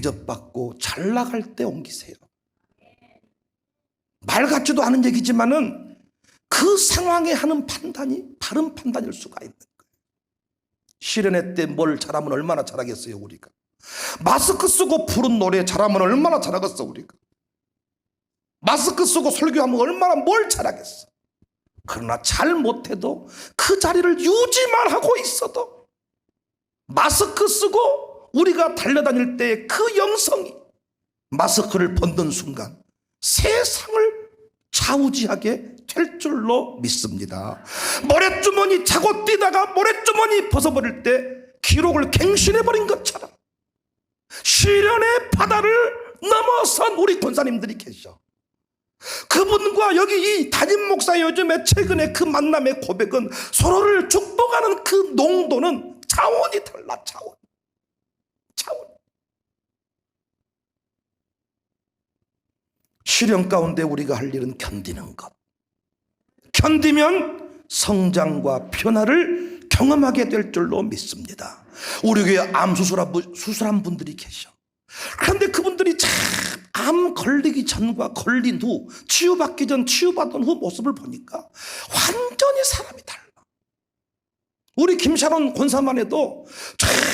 대접받고 잘 나갈 때 옮기세요. 말 같지도 않은 얘기지만은 그 상황에 하는 판단이 바른 판단일 수가 있는 거예요. 시련의 때 뭘 잘하면 얼마나 잘하겠어요, 우리가. 마스크 쓰고 부른 노래 잘하면 얼마나 잘하겠어, 우리가. 마스크 쓰고 설교하면 얼마나 뭘 잘하겠어. 그러나 잘 못해도 그 자리를 유지만 하고 있어도 마스크 쓰고 우리가 달려다닐 때의 그 영성이 마스크를 벗는 순간 세상을 좌우지하게 될 줄로 믿습니다. 모래주머니 차고 뛰다가 모래주머니 벗어버릴 때 기록을 갱신해버린 것처럼 시련의 바다를 넘어선 우리 권사님들이 계셔. 그분과 여기 이 담임 목사 요즘에 최근에 그 만남의 고백은 서로를 축복하는 그 농도는 차원이 달라. 차원. 시련 가운데 우리가 할 일은 견디는 것. 견디면 성장과 변화를 경험하게 될 줄로 믿습니다. 우리 교회 암 수술한 분들이 계셔. 그런데 그분들이 참 암 걸리기 전과 걸린 후, 치유받기 전, 치유받은 후 모습을 보니까 완전히 사람이 달라. 우리 김sharon 권사만 해도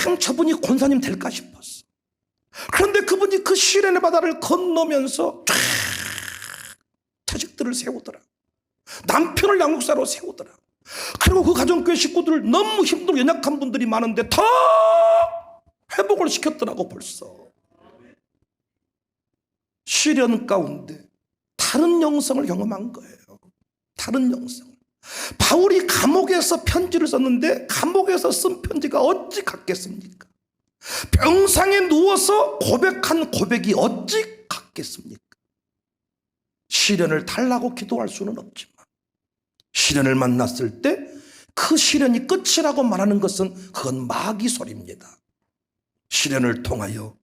참 저분이 권사님 될까 싶었어. 그런데 그분이 그 시련의 바다를 건너면서 자식들을 세우더라. 남편을 양육사로 세우더라. 그리고 그 가정교회 식구들을 너무 힘들고 연약한 분들이 많은데 다 회복을 시켰더라고. 벌써 시련 가운데 다른 영성을 경험한 거예요. 다른 영성. 바울이 감옥에서 편지를 썼는데 감옥에서 쓴 편지가 어찌 같겠습니까? 병상에 누워서 고백한 고백이 어찌 같겠습니까? 시련을 달라고 기도할 수는 없지만 시련을 만났을 때 그 시련이 끝이라고 말하는 것은 그건 마귀 소리입니다. 시련을 통하여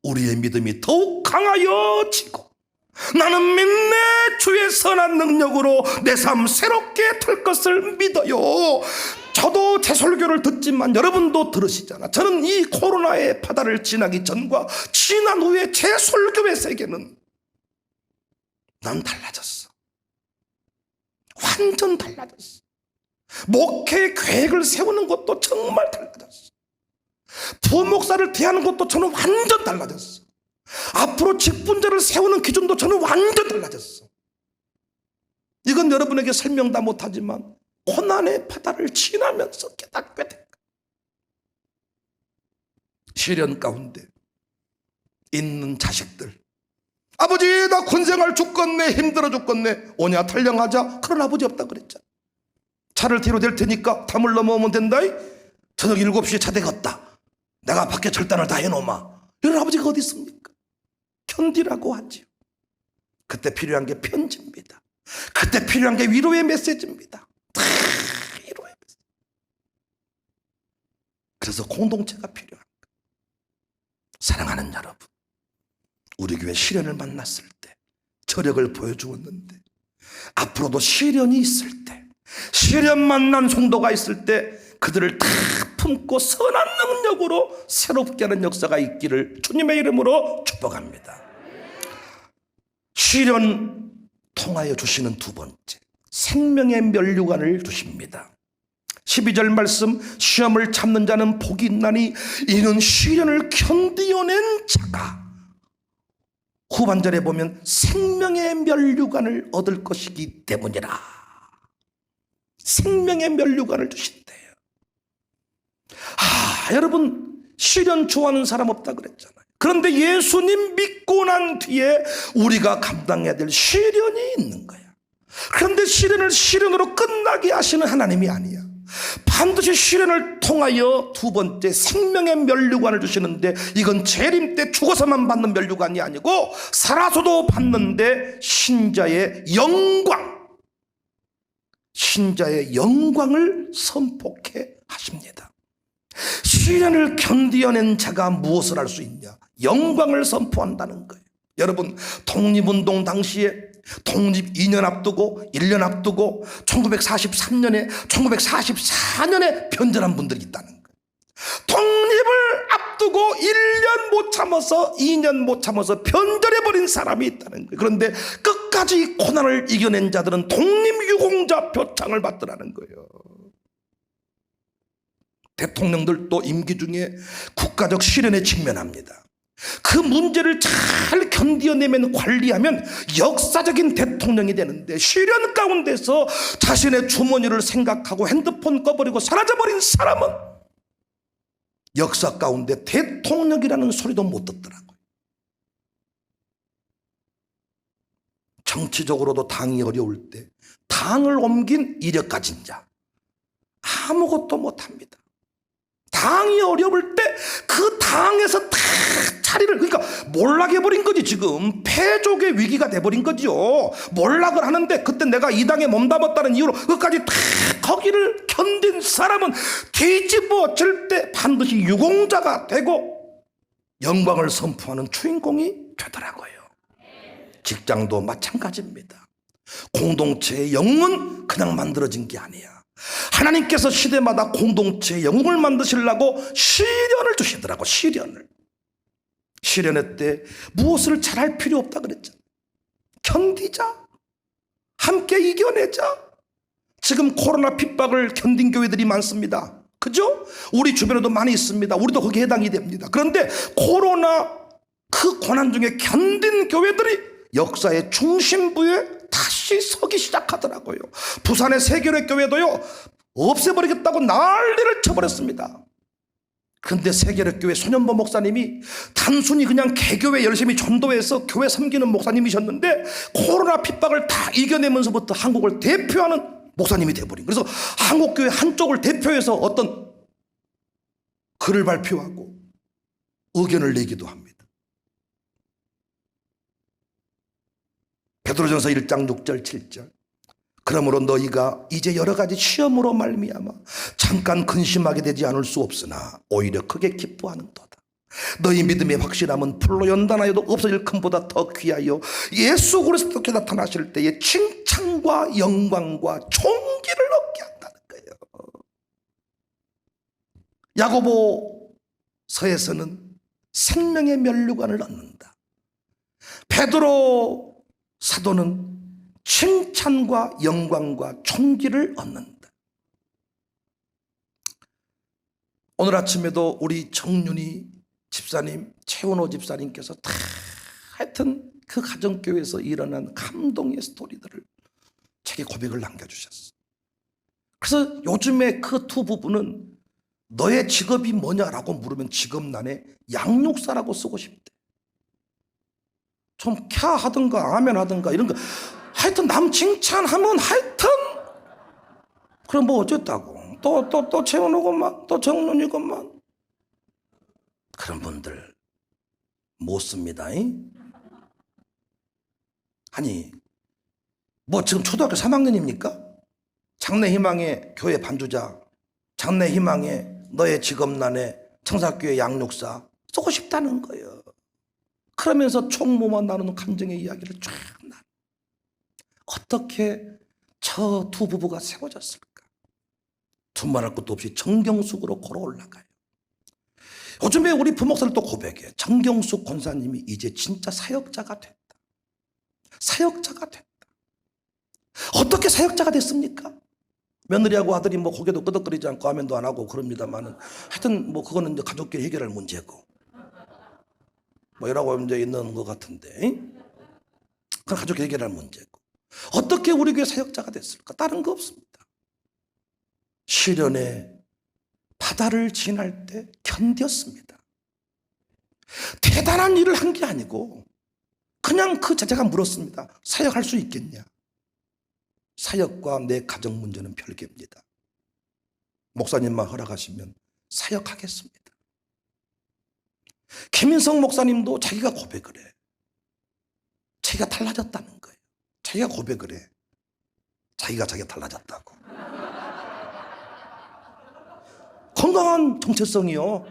우리의 믿음이 더욱 강하여지고 나는 믿네 주의 선한 능력으로 내 삶 새롭게 될 것을 믿어요. 저도 제 설교를 듣지만 여러분도 들으시잖아. 저는 이 코로나의 바다를 지나기 전과 지난 후에 제 설교의 세계는 난 달라졌어. 완전 달라졌어. 목회 계획을 세우는 것도 정말 달라졌어. 부목사를 대하는 것도 저는 완전 달라졌어. 앞으로 직분자를 세우는 기준도 저는 완전 달라졌어. 이건 여러분에게 설명 다 못하지만 고난의 바다를 지나면서 깨닫게 된 거야. 시련 가운데 있는 자식들, 아버지 나 군생활 죽겠네, 힘들어 죽겠네, 오냐 탈령하자. 그런 아버지 없다 그랬잖아. 차를 뒤로 댈 테니까 담을 넘어오면 된다. 저녁 7시에 차 되겠다. 내가 밖에 절단을 다 해놓으마. 이런 아버지가 어디 있습니까? 견디라고 하지요. 그때 필요한 게 편지입니다. 그때 필요한 게 위로의 메시지입니다. 위로의 메시지. 그래서 공동체가 필요한 거예요. 사랑하는 여러분, 우리 교회 시련을 만났을 때 저력을 보여주었는데 앞으로도 시련이 있을 때, 시련 만난 성도가 있을 때 그들을 다 품고 선한 능력으로 새롭게 하는 역사가 있기를 주님의 이름으로 축복합니다. 시련 통하여 주시는 두 번째, 생명의 면류관을 주십니다. 12절 말씀, 시험을 참는 자는 복이 있나니 이는 시련을 견디어낸 자가, 후반절에 보면 생명의 면류관을 얻을 것이기 때문이라. 생명의 면류관을 주신대요. 여러분 시련 좋아하는 사람 없다 그랬잖아요. 그런데 예수님 믿고 난 뒤에 우리가 감당해야 될 시련이 있는 거야. 그런데 시련을 시련으로 끝나게 하시는 하나님이 아니야. 반드시 시련을 통하여 두 번째 생명의 면류관을 주시는데, 이건 재림 때 죽어서만 받는 면류관이 아니고 살아서도 받는데 신자의 영광, 신자의 영광을 선포케 하십니다. 시련을 견디어낸 자가 무엇을 할 수 있냐? 영광을 선포한다는 거예요. 여러분, 독립운동 당시에 독립 2년 앞두고 1년 앞두고 1943년에 1944년에 변절한 분들이 있다는 거예요. 독립을 앞두고 1년 못 참아서 2년 못 참아서 변절해버린 사람이 있다는 거예요. 그런데 끝까지 고난을 이겨낸 자들은 독립유공자 표창을 받더라는 거예요. 대통령들도 임기 중에 국가적 시련에 직면합니다. 그 문제를 잘 견뎌내면 관리하면 역사적인 대통령이 되는데, 시련 가운데서 자신의 주머니를 생각하고 핸드폰 꺼버리고 사라져버린 사람은 역사 가운데 대통령이라는 소리도 못 듣더라고요. 정치적으로도 당이 어려울 때 당을 옮긴 이력 가진 자 아무것도 못합니다. 당이 어려울 때 그 당에서 다 자리를, 그러니까 몰락해버린 거지. 지금 패족의 위기가 돼버린 거죠. 몰락을 하는데 그때 내가 이 당에 몸담았다는 이유로 끝까지 다 거기를 견딘 사람은 뒤집어질 때 반드시 유공자가 되고 영광을 선포하는 주인공이 되더라고요. 직장도 마찬가지입니다. 공동체의 영웅은 그냥 만들어진 게 아니야. 하나님께서 시대마다 공동체의 영웅을 만드시려고 시련을 주시더라고. 시련의 때 무엇을 잘할 필요 없다 그랬잖아. 견디자, 함께 이겨내자. 지금 코로나 핍박을 견딘 교회들이 많습니다. 그죠? 우리 주변에도 많이 있습니다. 우리도 거기에 해당이 됩니다. 그런데 코로나 그 고난 중에 견딘 교회들이 역사의 중심부에 다시 서기 시작하더라고요. 부산의 세계로 교회도요, 없애버리겠다고 난리를 쳐버렸습니다. 그런데 세계로 교회 손현보 목사님이 단순히 그냥 개교회 열심히 전도해서 교회 섬기는 목사님이셨는데, 코로나 핍박을 다 이겨내면서부터 한국을 대표하는 목사님이 돼버린. 그래서 한국교회 한쪽을 대표해서 어떤 글을 발표하고 의견을 내기도 합니다. 베드로전서 1장 6절 7절. 그러므로 너희가 이제 여러 가지 시험으로 말미암아 잠깐 근심하게 되지 않을 수 없으나 오히려 크게 기뻐하는도다. 너희 믿음의 확실함은 불로 연단하여도 없어질 금보다 더 귀하여 예수 그리스도께 나타나실 때에 칭찬과 영광과 존귀를 얻게 한다는 거예요. 야고보서에서는 생명의 면류관을 얻는다. 베드로 사도는 칭찬과 영광과 존귀를 얻는다. 오늘 아침에도 우리 정윤희 집사님, 최원호 집사님께서 다 하여튼 그 가정교회에서 일어난 감동의 스토리들을 책에 고백을 남겨주셨어. 그래서 요즘에 그 두 부부는 너의 직업이 뭐냐라고 물으면 직업란에 양육사라고 쓰고 싶대. 좀 캬 하든가 아멘 하든가 이런 거, 하여튼 남 칭찬하면 하여튼 그럼 뭐 어쨌다고, 또 채워놓고만, 또 정론이고만. 그런 분들 못 씁니다. 아니 뭐 지금 초등학교 3학년입니까? 장래희망의 교회 반주자, 장래희망의 너의 직업란에 청사교회 양육사 쓰고 싶다는 거예요. 그러면서 총무만 나누는 감정의 이야기를 쫙 나. 어떻게 저 두 부부가 세워졌을까? 두말할 것도 없이 정경숙으로 걸어 올라가요. 요즘에 우리 부목사를 또 고백해. 정경숙 권사님이 이제 진짜 사역자가 됐다. 사역자가 됐다. 어떻게 사역자가 됐습니까? 며느리하고 아들이 뭐 고개도 끄덕거리지 않고 아멘도 안 하고 그럽니다만은, 하여튼 뭐 그거는 이제 가족끼리 해결할 문제고 뭐 이라고 이제 있는 것 같은데, 그건 가족 해결할 문제고. 어떻게 우리 교회 사역자가 됐을까? 다른 거 없습니다. 시련의 바다를 지날 때 견뎠습니다. 대단한 일을 한 게 아니고 그냥 그 자체가 물었습니다. 사역할 수 있겠냐? 사역과 내 가정 문제는 별개입니다. 목사님만 허락하시면 사역하겠습니다. 김인성 목사님도 자기가 고백을 해. 자기가 달라졌다는 거예요. 자기가 고백을 해. 자기가 달라졌다고. 건강한 정체성이요.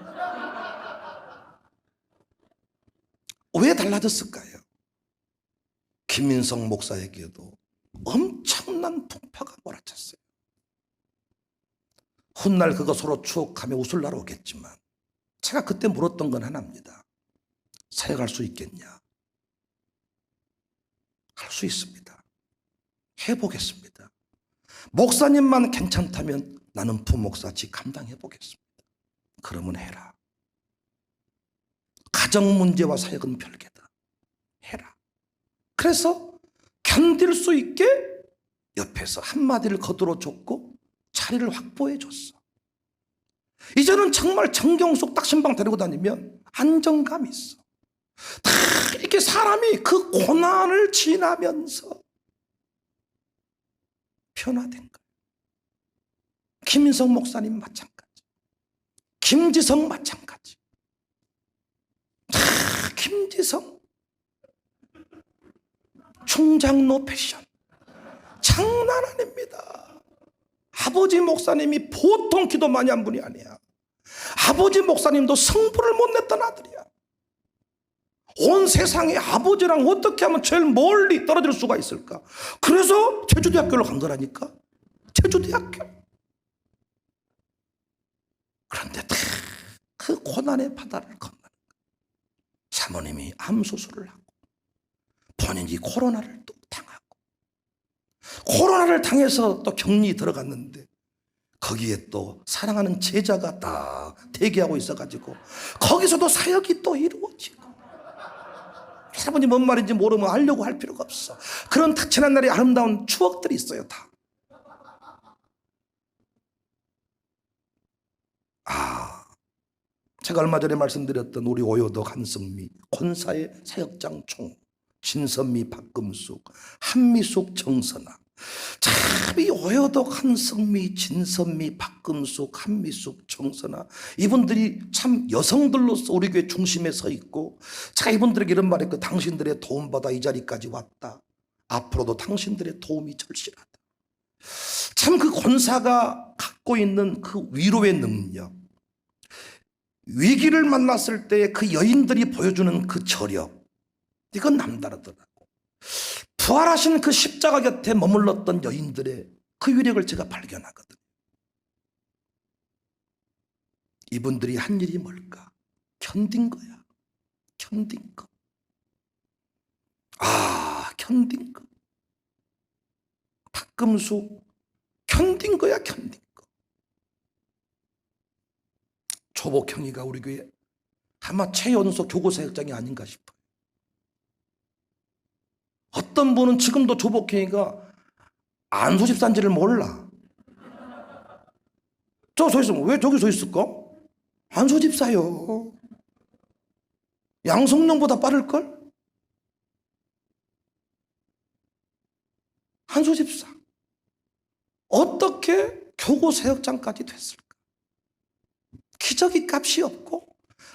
왜 달라졌을까요? 김인성 목사에게도 엄청난 풍파가 몰아쳤어요. 훗날 그거 서로 추억하며 웃을 날 오겠지만 제가 그때 물었던 건 하나입니다. 사역할 수 있겠냐? 할 수 있습니다. 해보겠습니다. 목사님만 괜찮다면 나는 부목사직 감당해보겠습니다. 그러면 해라. 가정 문제와 사역은 별개다. 해라. 그래서 견딜 수 있게 옆에서 한마디를 거들어줬고 자리를 확보해줬어. 이제는 정말 정경숙 딱 신방 데리고 다니면 안정감이 있어. 다 이렇게 사람이 그 고난을 지나면서 변화된 거예요. 김인성 목사님 마찬가지, 김지성 마찬가지. 김지성 충장로 패션 장난 아닙니다. 아버지 목사님이 보통 기도 많이 한 분이 아니야. 아버지 목사님도 성부를 못 냈던 아들이야. 온 세상에 아버지랑 어떻게 하면 제일 멀리 떨어질 수가 있을까? 그래서 제주대학교를 간 거라니까. 제주대학교. 그런데 다 그 고난의 바다를 건너는 거야. 사모님이 암 수술을 하고 본인이 코로나를 또 당하고 코로나를 당해서 또 격리 들어갔는데 거기에 또 사랑하는 제자가 다 대기하고 있어가지고 거기서도 사역이 또 이루어지고. 여러분이 뭔 말인지 모르면 알려고 할 필요가 없어. 그런 지난 날의 아름다운 추억들이 있어요. 다. 제가 얼마 전에 말씀드렸던 우리 오효덕 한성미 권사의 사역장 총, 진선미 박금숙, 한미숙 정선아. 참 이 오효덕 한성미 진선미 박금숙 한미숙 정선아, 이분들이 참 여성들로서 우리 교회 중심에 서 있고, 제가 이분들에게 이런 말했고, 당신들의 도움받아 이 자리까지 왔다. 앞으로도 당신들의 도움이 절실하다. 참 그 권사가 갖고 있는 그 위로의 능력, 위기를 만났을 때 그 여인들이 보여주는 그 저력, 이건 남다르더라고. 부활하신 그 십자가 곁에 머물렀던 여인들의 그 위력을 제가 발견하거든요. 이분들이 한 일이 뭘까? 견딘 거야. 견딘 거. 견딘 거. 박금숙 견딘 거야. 견딘 거. 조복형이가 우리 교회 아마 최연소 교구사역장이 아닌가 싶어요. 어떤 분은 지금도 조복형이가 안수 집사인지를 몰라. 저 서 있으면 왜 저기 서 있을까? 안수 집사요. 양성령보다 빠를걸? 안수 집사. 어떻게 교구사역장까지 됐을까? 기저귀 값이 없고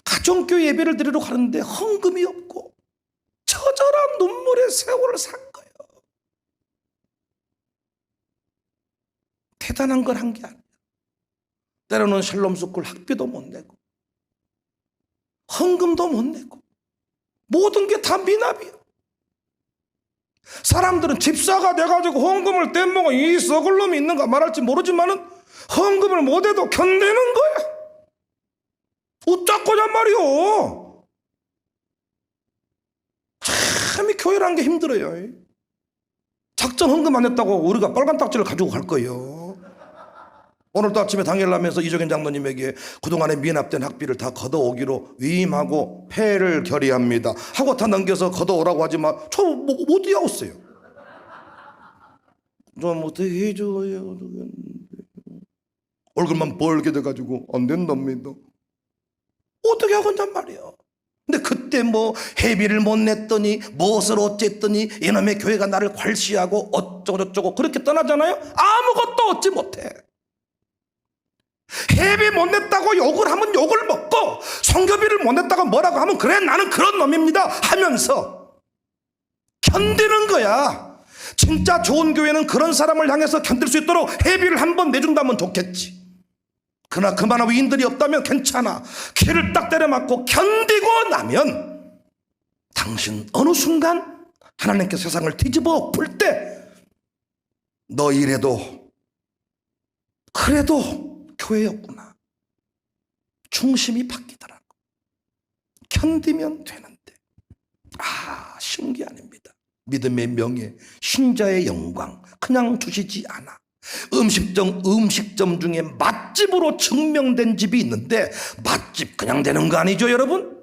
가정교회 예배를 드리러 가는데 헌금이 없고 처절한 눈물의 세월을 산 거예요. 대단한 걸 한 게 아니야. 때로는 샬롬스쿨 학비도 못 내고 헌금도 못 내고 모든 게 다 미납이야. 사람들은 집사가 돼가지고 헌금을 떼먹어 이 썩을 놈이 있는가 말할지 모르지만은 헌금을 못해도 견디는 거야. 웃자꾸냔 말이오. 참 이 교회라는 게 힘들어요. 작정 헌금 안 했다고 우리가 빨간 딱지를 가지고 갈 거예요. 오늘도 아침에 당일하면서 이정현 장로님에게 그동안에 미납된 학비를 다 걷어오기로 위임하고 폐를 결의합니다 하고 다 넘겨서 걷어오라고 하지만 저 못 이어왔어요. 좀 어떻게 해줘요. 얼굴만 벌게 돼가지고 안 된답니다. 어떻게 하겠단 말이야. 근데 그때 뭐 회비를 못 냈더니 무엇을 어쨌더니 이놈의 교회가 나를 괄시하고 어쩌고 저쩌고 그렇게 떠나잖아요. 아무것도 얻지 못해. 회비 못 냈다고 욕을 하면 욕을 먹고 성교비를 못 냈다고 뭐라고 하면 그래 나는 그런 놈입니다 하면서 견디는 거야. 진짜 좋은 교회는 그런 사람을 향해서 견딜 수 있도록 회비를 한 번 내준다면 좋겠지. 그러나 그만한 위인들이 없다면 괜찮아. 키를 딱 때려맞고 견디고 나면 당신 어느 순간 하나님께서 세상을 뒤집어 엎을 때 너 이래도 그래도 교회였구나. 중심이 바뀌더라고. 견디면 되는데 쉬운 게 아닙니다. 믿음의 명예, 신자의 영광 그냥 주시지 않아. 음식점 중에 맛집으로 증명된 집이 있는데 맛집 그냥 되는 거 아니죠 여러분?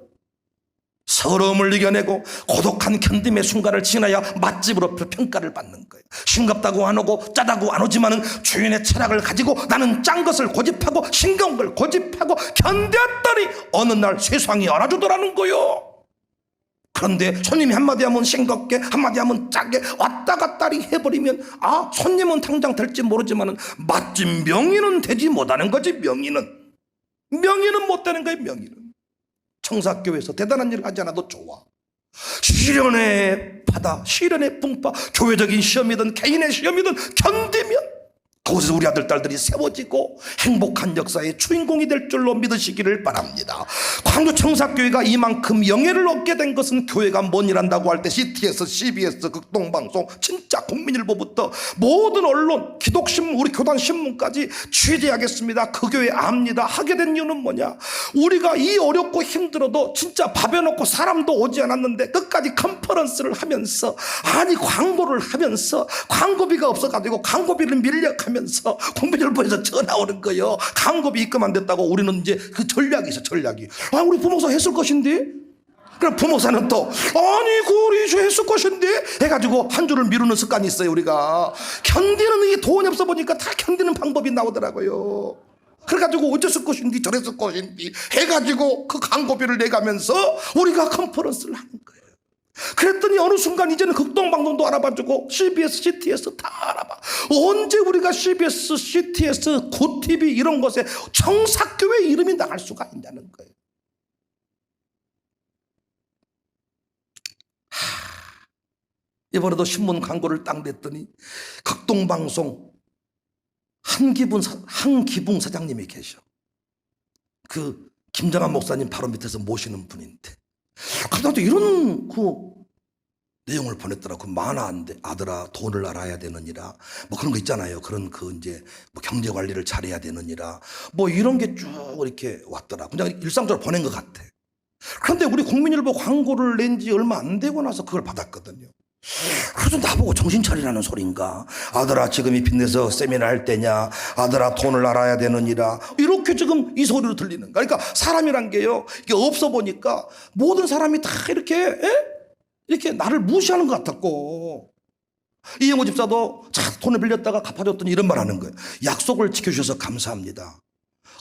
서러움을 이겨내고 고독한 견딤의 순간을 지나야 맛집으로 평가를 받는 거예요. 싱겁다고 안 오고 짜다고 안 오지만은 주인의 철학을 가지고 나는 짠 것을 고집하고 싱거운 걸 고집하고 견뎠더니 어느 날 세상이 알아주더라는 거예요. 그런데 손님이 한마디 하면 싱겁게 한마디 하면 짜게 왔다 갔다리 해버리면 손님은 당장 될지 모르지만은 맛집 명의는 되지 못하는 거지. 명의는 못 되는 거예요. 명의는. 청사교회에서 대단한 일을 하지 않아도 좋아. 시련의 바다, 시련의 풍파, 교회적인 시험이든 개인의 시험이든 견디면 거기서 우리 아들 딸들이 세워지고 행복한 역사의 주인공이 될 줄로 믿으시기를 바랍니다. 광주 청사교회가 이만큼 영예를 얻게 된 것은 교회가 뭔 일 한다고 할 때 CTS, CBS, 극동방송, 진짜 국민일보부터 모든 언론, 기독신문, 우리 교단신문까지 취재하겠습니다. 그 교회 압니다. 하게 된 이유는 뭐냐? 우리가 이 어렵고 힘들어도 진짜 밥에 넣고 사람도 오지 않았는데 끝까지 컨퍼런스를 하면서 광고를 하면서 광고비가 없어가지고 광고비를 밀려가면서 국민일보에서 전화 오는 거예요. 광고비 입금 안 됐다고. 우리는 이제 그 전략이 있어. 전략이 우리 부목사 했을 것인데 그럼 부목사는 또 우리 했을 것인데 해가지고 한 줄을 미루는 습관이 있어요. 우리가 견디는 이 돈이 없어 보니까 다 견디는 방법이 나오더라고요. 그래가지고 어쨌을 것인지 저랬을 것인지 해가지고 그 광고비를 내가면서 우리가 컨퍼런스를 하는 거예요. 그랬더니 어느 순간 이제는 극동방송도 알아봐주고 CBS, CTS 다 알아봐. 언제 우리가 CBS, CTS, 고TV 이런 곳에 청사교회 이름이 나갈 수가 있냐는 거예요. 이번에도 신문 광고를 딱 냈더니 극동방송 한기붕 사장님이 계셔. 그 김정한 목사님 바로 밑에서 모시는 분인데 그래도 이런 내용을 보냈더라고. 만화인데 아들아 돈을 알아야 되느니라 그런 거 있잖아요. 그런 이제 경제 관리를 잘해야 되느니라 이런 게 쭉 이렇게 왔더라. 그냥 일상적으로 보낸 것 같아. 그런데 우리 국민일보 광고를 낸 지 얼마 안 되고 나서 그걸 받았거든요. 그래서 나보고 정신 차리라는 소린가. 아들아 지금이 빚내서 세미나 할 때냐. 아들아 돈을 알아야 되느니라. 이렇게 지금 이 소리로 들리는 거야. 그러니까 사람이란 게요. 이게 없어 보니까 모든 사람이 다 이렇게 나를 무시하는 것 같았고. 이영호 집사도 돈을 빌렸다가 갚아줬더니 이런 말 하는 거예요. 약속을 지켜주셔서 감사합니다.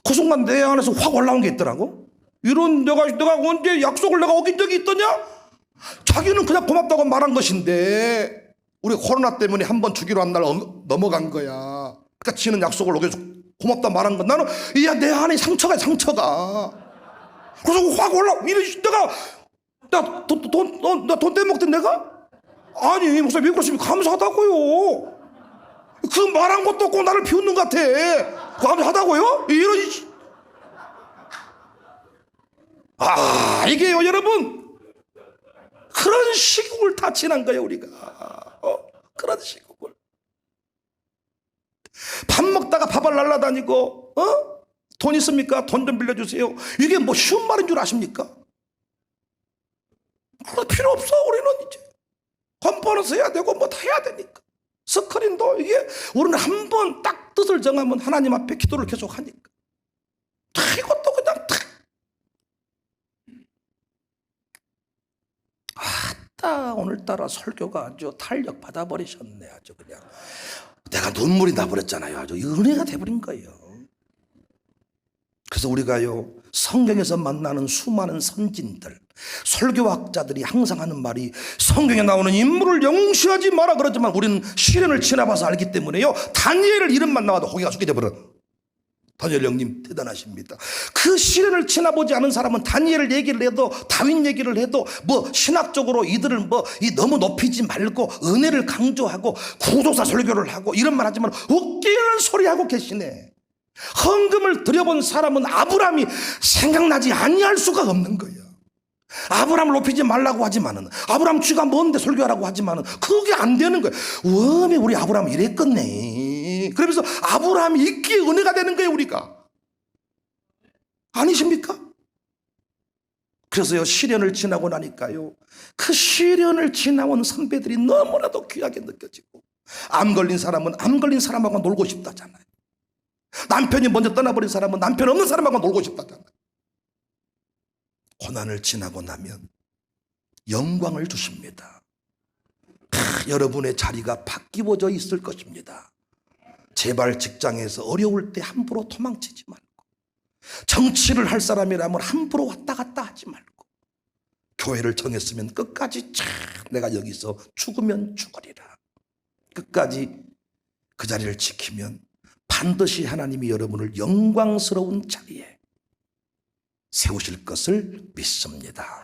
그 순간 내 안에서 확 올라온 게 있더라고. 이런 내가 언제 약속을 내가 어긴 적이 있더냐? 자기는 그냥 고맙다고 말한 것인데 우리 코로나 때문에 한번 주기로 한 날 넘어간 거야. 그러니까 지는 약속을 어겨서 고맙다 말한 건 나는 내 안에 상처가 그래서 확 올라. 내가 나 돈 떼먹던 내가? 아니 목사님 왜 그러시면 감사하다고요. 그 말한 것도 없고 나를 비웃는 것 같아. 감사하다고요? 이게요 여러분, 그런 시국을 다 지난 거예요 우리가. 그런 시국을. 밥 먹다가 밥을 날라다니고 돈 있습니까? 돈 좀 빌려주세요. 이게 쉬운 말인 줄 아십니까? 그거 필요 없어. 우리는 이제 컨퍼런스 해야 되고 다 해야 되니까. 스크린도 이게 우리는 한 번 딱 뜻을 정하면 하나님 앞에 기도를 계속 하니까 이것도 그냥 탁. 오늘따라 설교가 아주 탄력 받아버리셨네. 아주 그냥 내가 눈물이 나버렸잖아요. 아주 은혜가 돼버린 거예요. 그래서 우리가요 성경에서 만나는 수많은 선진들, 설교학자들이 항상 하는 말이 성경에 나오는 인물을 영시하지 마라 그러지만 우리는 시련을 지나봐서 알기 때문에요 다니엘을 이름만 나와도 고개가 숙여져 버려. 다니엘 형님 대단하십니다. 그 시련을 지나보지 않은 사람은 다니엘을 얘기를 해도 다윗 얘기를 해도 신학적으로 이들을 너무 높이지 말고 은혜를 강조하고 구조사 설교를 하고 이런 말 하지만 웃기는 소리 하고 계시네. 헌금을 드려본 사람은 아브라함이 생각나지 아니할 수가 없는 거예요. 아브라함을 높이지 말라고 하지만은 아브라함 쥐가 뭔데 설교하라고 하지만은 그게 안 되는 거예요. 왜 우리 아브라함 이랬겠네. 그러면서 아브라함이 있기에 은혜가 되는 거예요 우리가. 아니십니까? 그래서요, 시련을 지나고 나니까요, 그 시련을 지나온 선배들이 너무나도 귀하게 느껴지고, 암 걸린 사람은 암 걸린 사람하고 놀고 싶다잖아요. 남편이 먼저 떠나버린 사람은 남편 없는 사람하고 놀고 싶다잖아요. 고난을 지나고 나면 영광을 주십니다. 여러분의 자리가 바뀌어져 있을 것입니다. 제발 직장에서 어려울 때 함부로 도망치지 말고, 정치를 할 사람이라면 함부로 왔다 갔다 하지 말고, 교회를 정했으면 끝까지 내가 여기서 죽으면 죽으리라, 끝까지 그 자리를 지키면 반드시 하나님이 여러분을 영광스러운 자리에 세우실 것을 믿습니다.